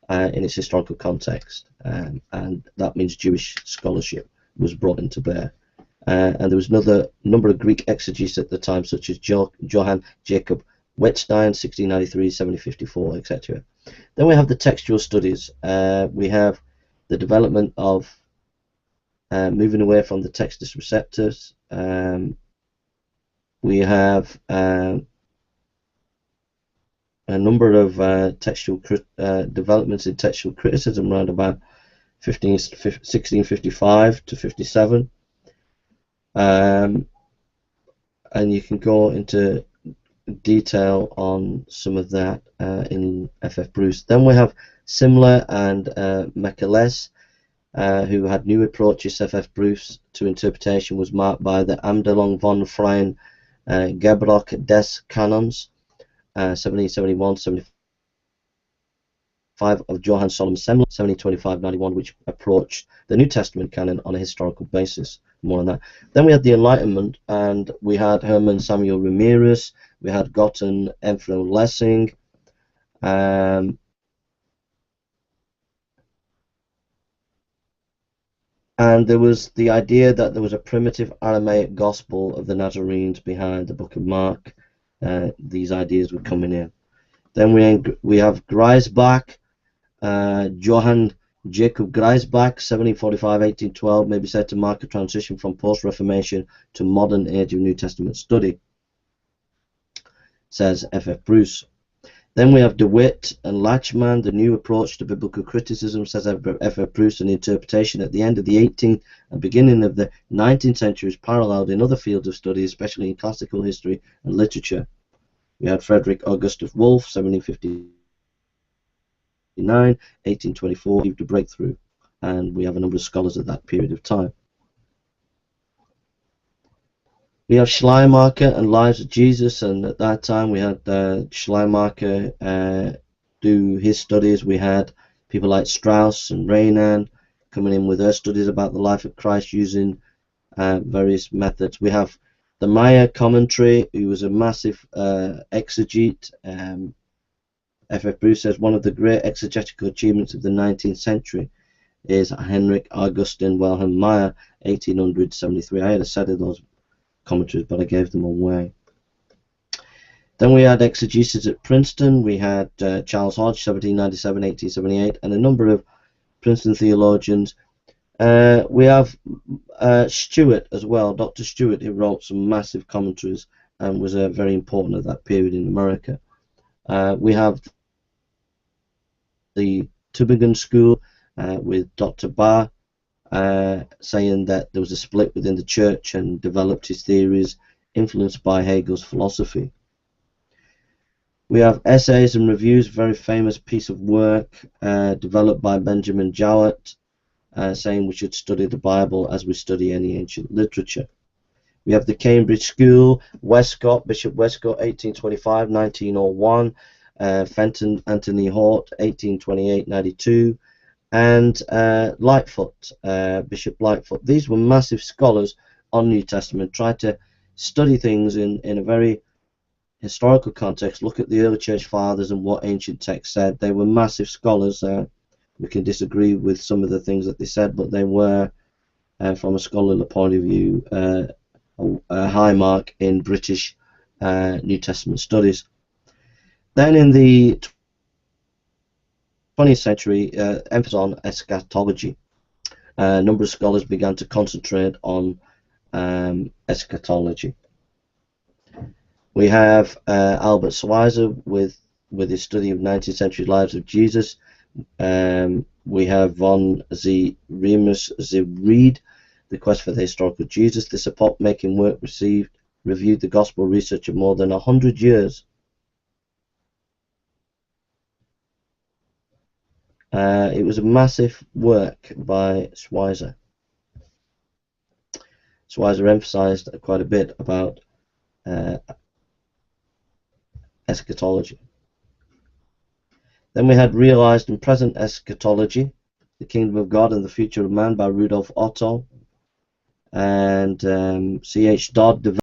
in its historical context, and that means Jewish scholarship was brought into bear. And there was another number of Greek exegetes at the time, such as Johann Jacob Wettstein, 1693, 1754, etc. Then we have the textual studies. We have the development of moving away from the Textus Receptus. We have a number of textual developments in textual criticism around about 1655 to 57. And you can go into detail on some of that in F.F. Bruce. Then we have Simler and Mechelles, who had new approaches. F.F. Bruce to interpretation was marked by the Abteilung von Freien Gebrauch des Kanons, 1771-75 of Johann Solomon Semler, 1725-91, which approached the New Testament canon on a historical basis. More on that. Then we had the Enlightenment, and we had Hermann Samuel Ramirez, we had Gotten Ephraim Lessing, and there was the idea that there was a primitive Aramaic gospel of the Nazarenes behind the Book of Mark. These ideas were coming in. Then we have Griesbach, Johann Jacob Griesbach, 1745-1812, may be said to mark a transition from post-Reformation to modern age of New Testament study, says F.F. Bruce. Then we have DeWitt and Lachman, the new approach to biblical criticism, says F.F. Bruce, an interpretation at the end of the 18th and beginning of the 19th century is paralleled in other fields of study, especially in classical history and literature. We had Frederick Augustus Wolff, 1759, 1824, achieved a breakthrough, and we have a number of scholars at that period of time. We have Schleiermacher and Lives of Jesus, and at that time we had Schleiermacher do his studies. We had people like Strauss and Renan coming in with their studies about the life of Christ using various methods. We have the Meyer commentary, who was a massive exegete. F.F. Bruce says one of the great exegetical achievements of the 19th century is Heinrich Augustin Wilhelm Meyer, 1873. I had a set of those commentaries, but I gave them away. Then we had exegesis at Princeton. We had Charles Hodge, 1797-1878, and a number of Princeton theologians. We have Stewart as well, Dr. Stewart, who wrote some massive commentaries and was very important at that period in America. We have the Tübingen School with Dr. Barr, saying that there was a split within the church and developed his theories influenced by Hegel's philosophy. We have Essays and Reviews, a very famous piece of work developed by Benjamin Jowett, saying we should study the Bible as we study any ancient literature. We have the Cambridge School, Westcott, Bishop Westcott, 1825-1901, Fenton Anthony Hort, 1828-92, and Lightfoot, Bishop Lightfoot. These were massive scholars on New Testament, tried to study things in a very historical context, look at the early church fathers and what ancient texts said. They were massive scholars. We can disagree with some of the things that they said, but they were, from a scholarly point of view, a high mark in British New Testament studies. Then in the 20th century, emphasis on eschatology. A number of scholars began to concentrate on eschatology. We have Albert Schweitzer with his study of 19th century lives of Jesus. We have von Remus Reed, The Quest for the Historical Jesus. This epoch-making work reviewed the gospel research of more than 100 years. It was a massive work by Schweitzer. Schweitzer emphasized quite a bit about eschatology. Then we had Realized and Present Eschatology, The Kingdom of God and the Future of Man by Rudolf Otto, and C.H. Dodd developed